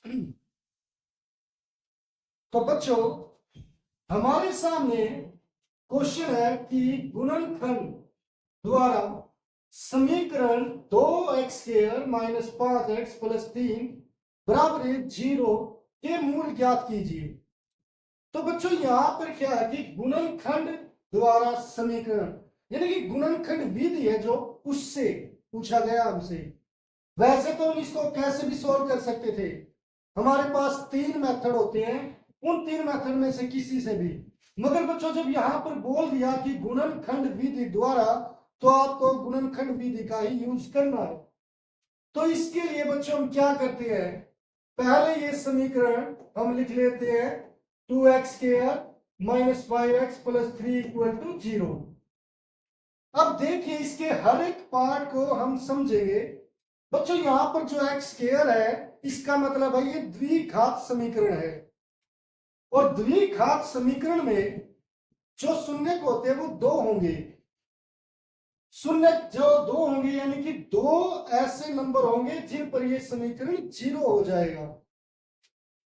तो बच्चों, हमारे सामने क्वेश्चन है कि गुणनखंड द्वारा समीकरण 2x² - 5x + 3 बराबर 0 के मूल ज्ञात कीजिए। तो बच्चों, यहां पर क्या है कि गुणनखंड द्वारा समीकरण यानी कि गुणनखंड विधि है जो उससे पूछा गया हमसे। वैसे तो हम इसको कैसे भी सॉल्व कर सकते थे। हमारे पास 3 मेथड होते हैं, उन 3 मेथड में से किसी से भी। मगर बच्चों, जब यहां पर बोल दिया कि गुणनखंड विधि द्वारा, तो आपको गुणनखंड विधि का ही यूज करना है। तो इसके लिए बच्चों हम क्या करते हैं, पहले ये समीकरण हम लिख लेते हैं 2x² - 5x + 3 = 0। अब देखिए, इसके हर एक पार्ट को हम समझेंगे। बच्चों, यहां पर जो x² है, इसका मतलब है ये द्विघात समीकरण है। और द्विघात समीकरण में जो शून्य होते हैं वो 2 होंगे। शून्य जो 2 होंगे यानी कि 2 ऐसे नंबर होंगे जिन पर ये समीकरण 0 हो जाएगा।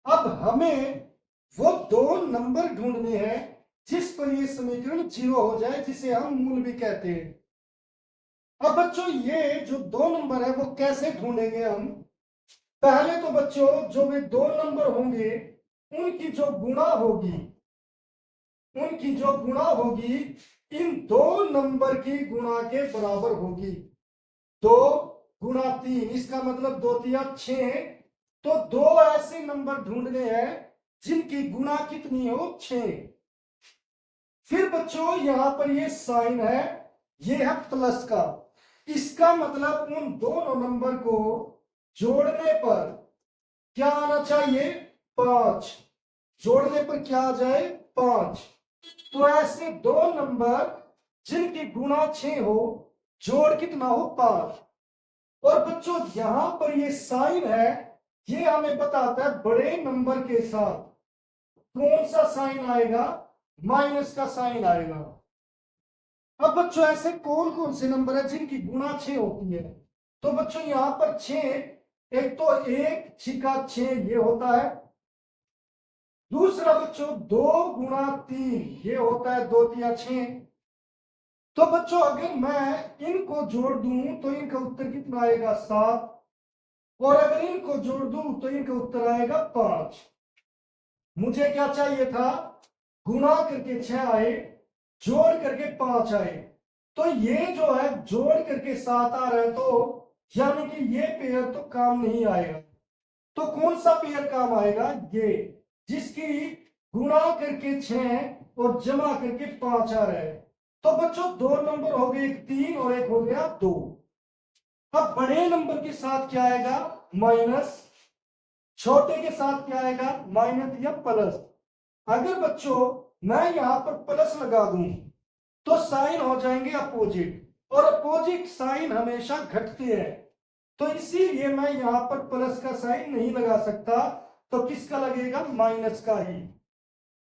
अब हमें वो 2 नंबर ढूंढने हैं जिस पर ये समीकरण 0 हो जाए, जिसे हम मूल भी कहते हैं। अब बच्चों, ये जो 2 नंबर है वो कैसे ढूंढेंगे हम। पहले तो बच्चों, जो वे 2 नंबर होंगे उनकी जो गुणा होगी इन 2 नंबर की गुणा के बराबर होगी। 2 × 3, इसका मतलब 2 × 3 = 6। तो 2 ऐसे नंबर ढूंढने हैं जिनकी गुणा कितनी हो, 6। फिर बच्चों, यहां पर ये साइन है, ये है प्लस का। इसका मतलब उन दोनों नंबर को जोड़ने पर क्या आना चाहिए, 5। जोड़ने पर क्या आ जाए, 5। तो ऐसे 2 नंबर जिनकी गुणा 6 हो, जोड़ कितना हो, 5। और बच्चों, यहां पर ये साइन है, ये हमें बताता है बड़े नंबर के साथ कौन सा साइन आएगा, माइनस का साइन आएगा। अब बच्चों, ऐसे कौन कौन से नंबर है जिनकी गुणा 6 होती है। तो बच्चों, यहां पर 6, एक तो 1 छिका 6 ये होता है। दूसरा बच्चों 2 × 3 ये होता है 2 × 3 = 6। तो बच्चों, अगर मैं इनको जोड़ दूं तो इनका उत्तर कितना आएगा, 7। और अगर इनको जोड़ दूं तो इनका उत्तर आएगा 5। मुझे क्या चाहिए था, गुणा करके 6 आए, जोड़ करके 5 आए। तो ये जो है जोड़ करके 7 आ रहा है, तो यानी कि ये पेयर तो काम नहीं आएगा। तो कौन सा पेयर काम आएगा, ये जिसकी गुणा करके 6 और जमा करके 5 आ रहा है। तो बच्चों, 2 नंबर हो गए, एक 3 और एक हो गया 2। अब बड़े नंबर के साथ क्या आएगा, माइनस। छोटे के साथ क्या आएगा, माइनस या प्लस। अगर बच्चों मैं यहां पर प्लस लगा दूं तो साइन हो जाएंगे अपोजिट, और अपोजिट साइन हमेशा घटते हैं। तो इसीलिए मैं यहां पर प्लस का साइन नहीं लगा सकता, तो किसका लगेगा, माइनस का ही।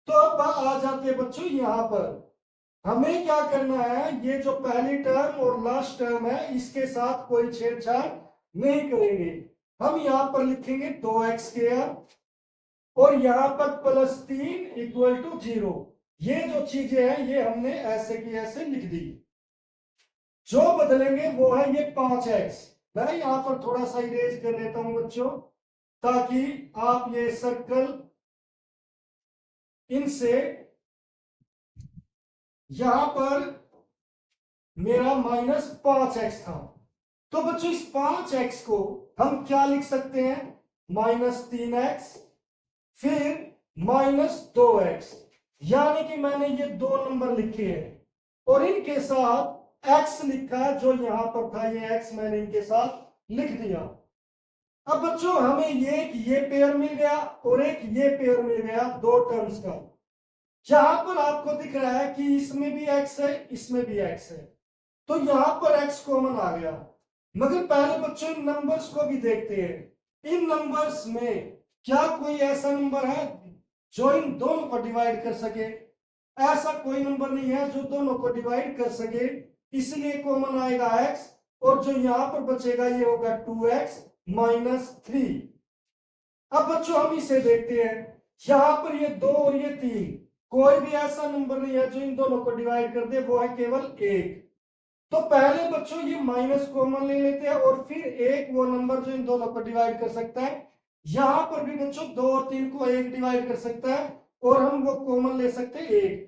तो अब आ जाते हैं बच्चों यहां पर। हमें क्या करना है, ये जो पहली टर्म और लास्ट टर्म है इसके साथ कोई छेड़छाड़ नहीं करेंगे। हम यहां पर लिखेंगे 2x² और यहां पर +3 = 0। ये जो चीजें हैं ये हमने ऐसे की ऐसे लिख दी। जो बदलेंगे वो है ये 5x। मैं यहां पर थोड़ा सा इरेज कर लेता हूं बच्चों, ताकि आप ये सर्कल इनसे, यहां पर मेरा -5x था। तो बच्चों, इस 5x को हम क्या लिख सकते हैं, -3x फिर -2x। यानी कि मैंने ये 2 नंबर लिखे हैं और इनके साथ x लिखा है, जो यहां पर था ये x मैंने इनके साथ लिख दिया। अब बच्चों, हमें ये पेयर मिल गया और एक ये पेयर मिल गया, 2 टर्म्स का। यहां पर आपको दिख रहा है कि इसमें भी x है, इसमें भी x है, तो यहां पर x कॉमन आ गया। मगर पहले बच्चों इन नंबर्स को भी देखते हैं। इन नंबर्स में क्या कोई ऐसा नंबर है जो इन दोनों को डिवाइड कर सके। ऐसा कोई नंबर नहीं है जो दोनों को डिवाइड कर सके, इसलिए कॉमन आएगा x, और जो यहां पर बचेगा ये होगा 2x - 3। अब बच्चों हम इसे देखते हैं, यहां पर ये 2 और ये 3, कोई भी ऐसा नंबर नहीं है जो इन दोनों को डिवाइड कर दे, वो है केवल 1। तो पहले बच्चों ये माइनस कॉमन ले लेते हैं और फिर एक वो नंबर जो इन दोनों को डिवाइड कर सकता है। यहां पर भी बच्चों 2 और 3 को 1 डिवाइड कर सकता है और हम वो कॉमन ले सकते हैं 1,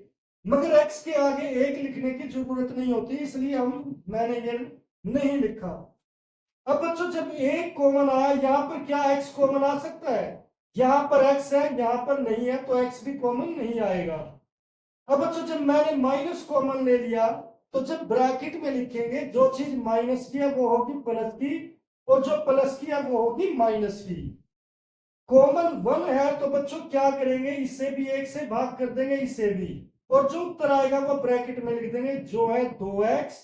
मगर x के आगे 1 लिखने की जरूरत नहीं होती, इसलिए मैंने ये नहीं लिखा। अब बच्चों जब 1 कॉमन आया, यहां पर क्या x कॉमन आ सकता है? यहां पर x है, यहां पर नहीं है, तो x भी कॉमन नहीं आएगा। अब बच्चों जब मैंने माइनस कॉमन ले लिया, तो जब ब्रैकेट में लिखेंगे, जो चीज माइनस की है वो होगी प्लस की, और जो प्लस की है वो होगी माइनस की। कॉमन 1 है तो बच्चों क्या करेंगे, इससे भी 1 से भाग कर देंगे, इससे भी, और जो उत्तर आएगा वो ब्रैकेट में लिख देंगे, जो है 2x,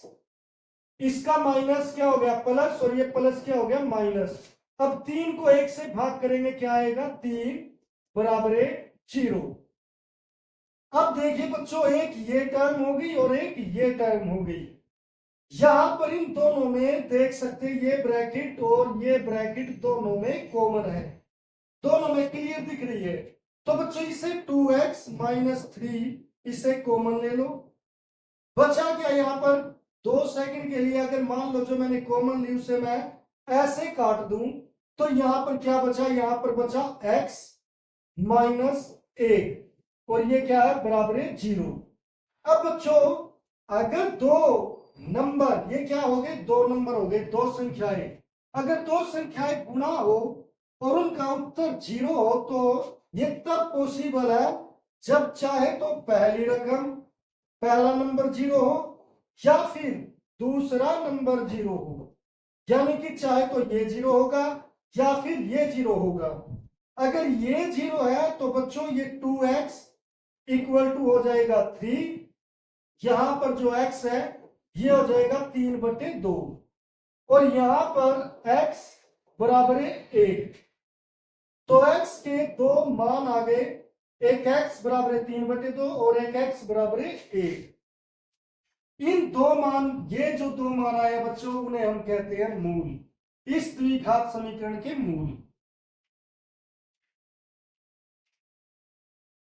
इसका माइनस क्या हो गया प्लस, और ये प्लस क्या हो गया माइनस। अब 3 को 1 से भाग करेंगे, क्या आएगा 3 बराबर 0। अब देखिए बच्चों, एक ये टर्म हो गई और एक ये टर्म हो गई। यहां पर इन दोनों में देख सकते हैं, ये ब्रैकेट और ये ब्रैकेट दोनों में कॉमन है, दोनों में क्लियर दिख रही है। तो बच्चों इसे 2x माइनस 3 इसे कॉमन ले लो। बचा क्या यहाँ पर, 2 सेकंड के लिए अगर मान लो जो मैंने कॉमन ली उसे मैं ऐसे काट दूं, तो यहां पर क्या बचा, यहां पर बचा x माइनस 1, और ये क्या है बराबर है 0। अब बच्चों अगर दो नंबर, ये क्या हो गए, 2 नंबर हो गए, 2 संख्याएं, अगर 2 संख्याएं गुणा हो और उनका उत्तर 0 हो, तो ये तब पॉसिबल है जब चाहे तो पहली रकम, पहला नंबर 0 हो, या फिर दूसरा नंबर 0 हो। यानी कि चाहे तो ये 0 होगा या फिर ये 0 होगा। अगर ये 0 है तो बच्चों ये 2x इक्वल टू हो जाएगा 3, यहां पर जो x है ये हो जाएगा 3/2, और यहां पर x बराबर है 1। तो x के दो मान आ गए, एक x बराबर है 3/2 और एक x बराबर है 1। इन दो मान, ये जो दो मान आए बच्चों, उन्हें हम कहते हैं मूल, इस द्विघात समीकरण के मूल।